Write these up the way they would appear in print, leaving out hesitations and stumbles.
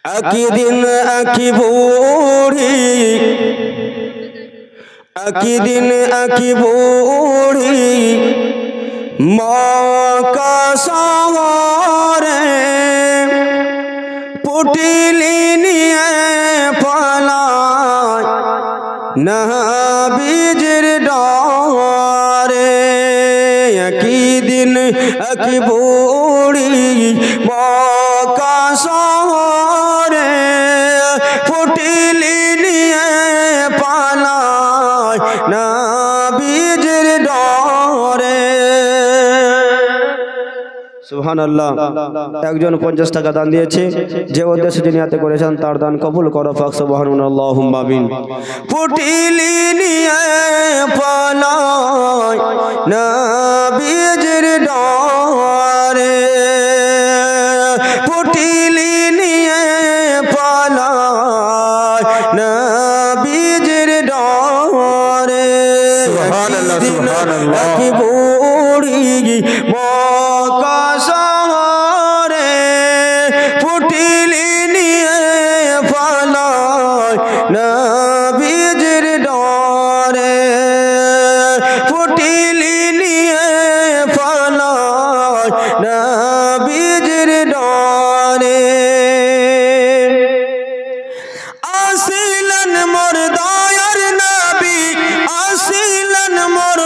একই দিন একই বুড়ি, একই দিন একই বুড়ি মক্কা শহরে পুটলি নিয়ে পালায় নবীজির ডরে। একই দিন একই বুড়ি মক্কা শহরে পুটলি নিয়ে পালায় নবীজির ডরে। সুবহানাল্লাহ। একজন 50 টাকা দান দিয়েছে, যে উদ্দেশ্যে যিনি হাতে করেছেন তার দান কবুল করো পাক সুবহানাল্লাহুম্মা আমিন। পুটলি নিয়ে পালায় নবীজির ডরে, পুটলি নিয়ে পালায় নবীজির ডরে। সুবহানাল্লাহ সুবহানাল্লাহ। কি বুড়ি মক্কা শহরে পুটলি নিয়ে পালায় নবীজির ডরে, পুটলি নিয়ে পালায় নবীজির ডরে। আসিলেন মোর দয়ার নবী, আসিলেন মোর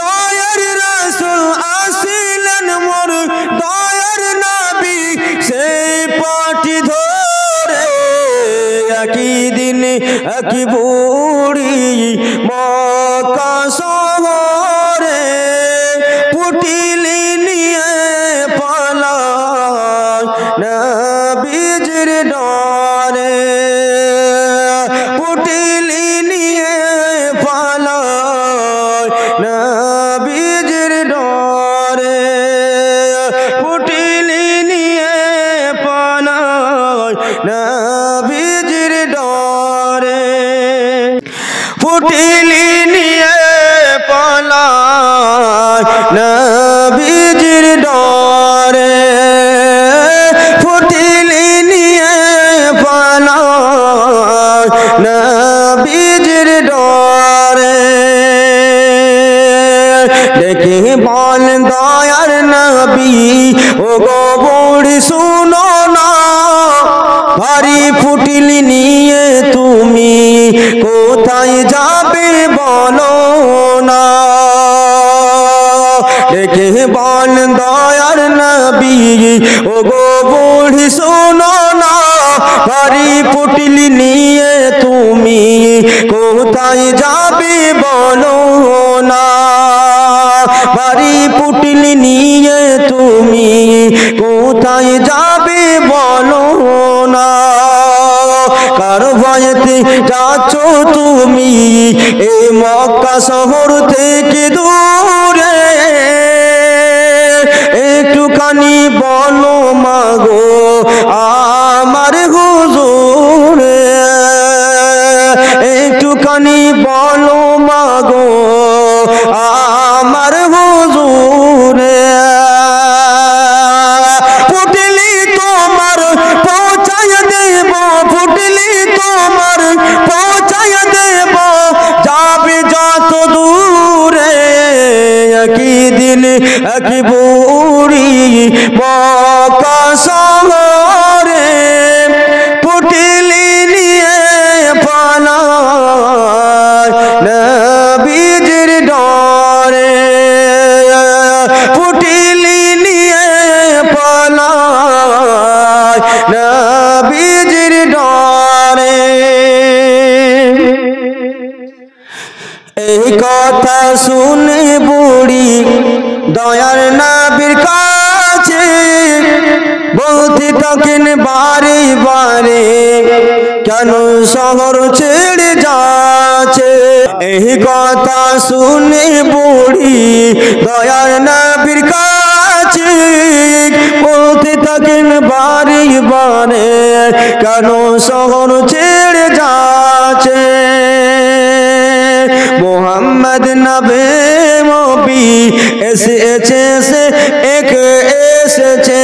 দয়ার রাসূল, আসিলেন মোর দয়ার নবী সেই পাটি ধরে। একই দিন একই বুড়ি মক্কা শহরে পুটলি নিয়ে পালায় নবীজির ডরে, পুটলি নিয়ে পালায় নবীজির ডরে, পুটলি নিয়ে পালায় নবীজির ডরে, পুটলি নিয়ে পালায় নবীজির ডরে, পুটলি নিয়ে পালায় নবীজির ডরে। দেখি বল দয়ার নবী ও গো বুড়ি শুনো না, ভারী পুটলি নিয়ে তুমি কোথায় যাবে বলো না। দেখে বল দয়ার নবী ও গো বুড়ি শোনো না, ভারী পুটলি নিয়ে তুমি কোথায় যাবে বলো না। ভারী পুটলি নিয়ে তুমি কোথায় যাবে বলো না। কার ভয়েতে যাচ্ছ তুমি এই মক্কা শহর থেকে দূরে, একটুখানি বলো মাগো আমার হুজুর, একটুখানি বলো মাগো আমার হুজুর। পুটলি তোমার পৌঁছায় দেব, পুটলি তোমার পৌঁছায় দেব যাবে যত দূরে। একই দিন একই বুড়ি মক্কা শহরে পুটলি নিয়ে পালায় নবীজির ডরে, পুটলি নিয়ে পালায় নবীজির ডরে। এই কথা শুনে বুড়ি দয়ার নবীর কাছে বলতে থাকেন বারে বারে, কেন শহর ছেড়ে যাচ্ছে। এই কথা শুনে বুড়ি দয়ার নবীর কাছে বলতে থাকেন বারে বারে, কেন শহর ছেড়ে যাচ্ছে। মোহাম্মদ নবী মবি এসেছে সে এক এসেছে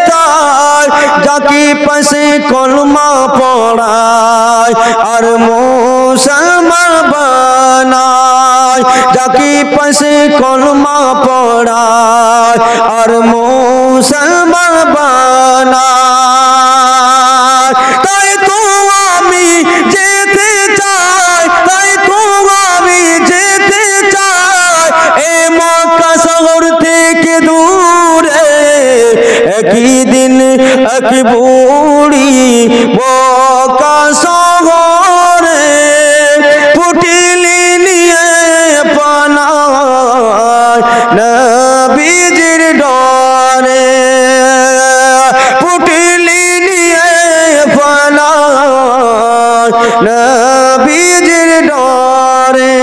তার যাকে পাশে কলমা পড়ায় আর মুসলমান বানায়, যাকে পাশে কলমা পড়ায় আর মুসলমান বানায়। তাই তো আমি যেতে চাই, তাই তো আমি যেতে চাই এ মক্কা শহর থেকে দূরে। একই দিন এক বুড়ি মক্কা শহরে পুটলি নিয়ে পালায় নবীজির ডরে, পুটলি নিয়ে পালায় নবীজির ডরে।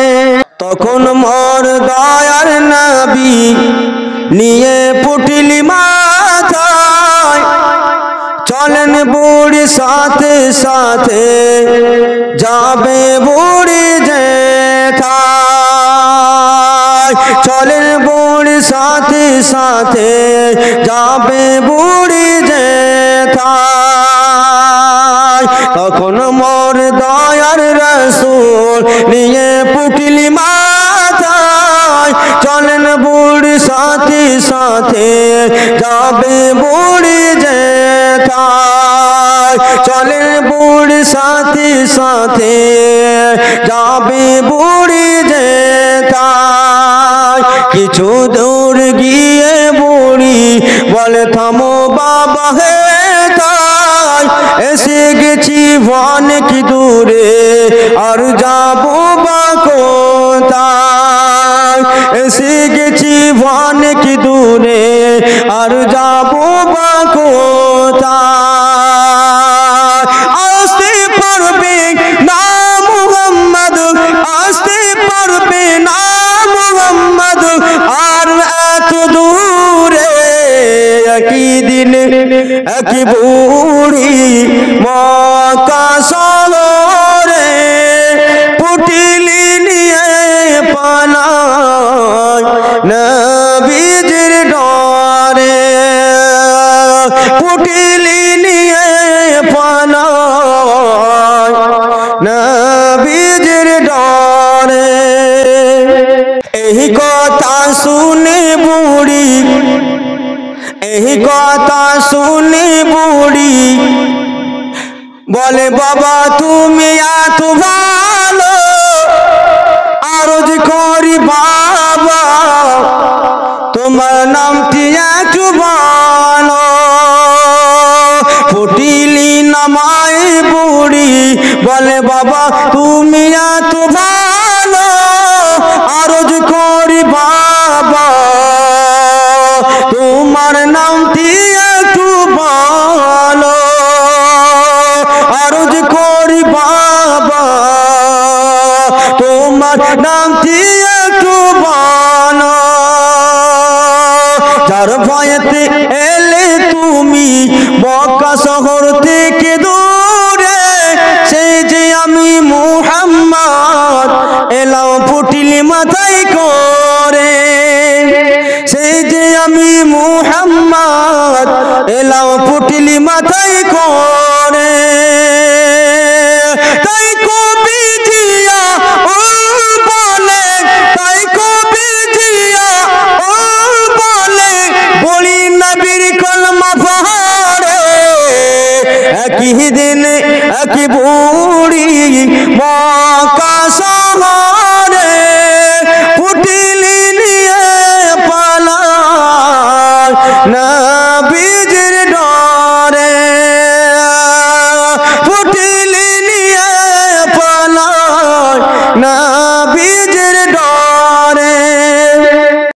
তখন মোর দয়ার নবী নিয়ে পুটলি মাথায় চলেন বুড়ি সাথে সাথে যাবে বুড়ি যেথায়, চলেন বুড়ি সাথে সাথে যাবে বুড়ি যেথায়। তখন মোর দয়ার রাসূল নিয়ে পুটলি মাথায় চলেন বুড়ি সাথে সাথে যাবে বুড়ি যেথায়, চলেন বুড়ি সাথে সাথে যাবে বুড়ি যেথায়। কিছু দূর গিয়ে বুড়ি বলে থামো বাবা হে তাই, এসে গেছি অনেক দূরে আর যাবো বা কোথায়, এসে গেছি অনেক দূরে আর যাবো বা কোথায়। আসতে পারবে না মুহাম্মদ, আসতে পারবে না মুহাম্মদ আর এত দূরে। একই দিন এক বুড়ি মক্কা শহরে পুটলি নিয়ে পালায় নবীজির ডরে, পুটলি নিয়ে পালায় নবীজির ডরে। এই কথা শুনে বুড়ি, এই কথা শুনে বুড়ি বলে বাবা তুমি এত ভালো, আরজ করি বাবা তোমার নামটি একটু বলো। ফুটিলি নামায় বুড়ি বলে বাবা তুমি এত ভালো, আরজ করি বাবা তোমার নামটি একটু বলো, আরজ করি বাবা তোমার নামটি একটু বলো। যার ভয়েতে এলে তুমি মক্কা শহর থেকে দূরে, সেই যে আমি মুহাম্মদ এলাম পুটলি মাথায় করে, সেই যে আমি মুহাম্মদ এলাম পুটলি মাথায় করে। তাই কবি জিয়া ও বলে, তাই কবি জিয়া ও বলে বলি নবীর কলমা পড়ে। একই দিন এক বুড়ি মক্কা শহরে পুটলি নিয়ে পালায় নবী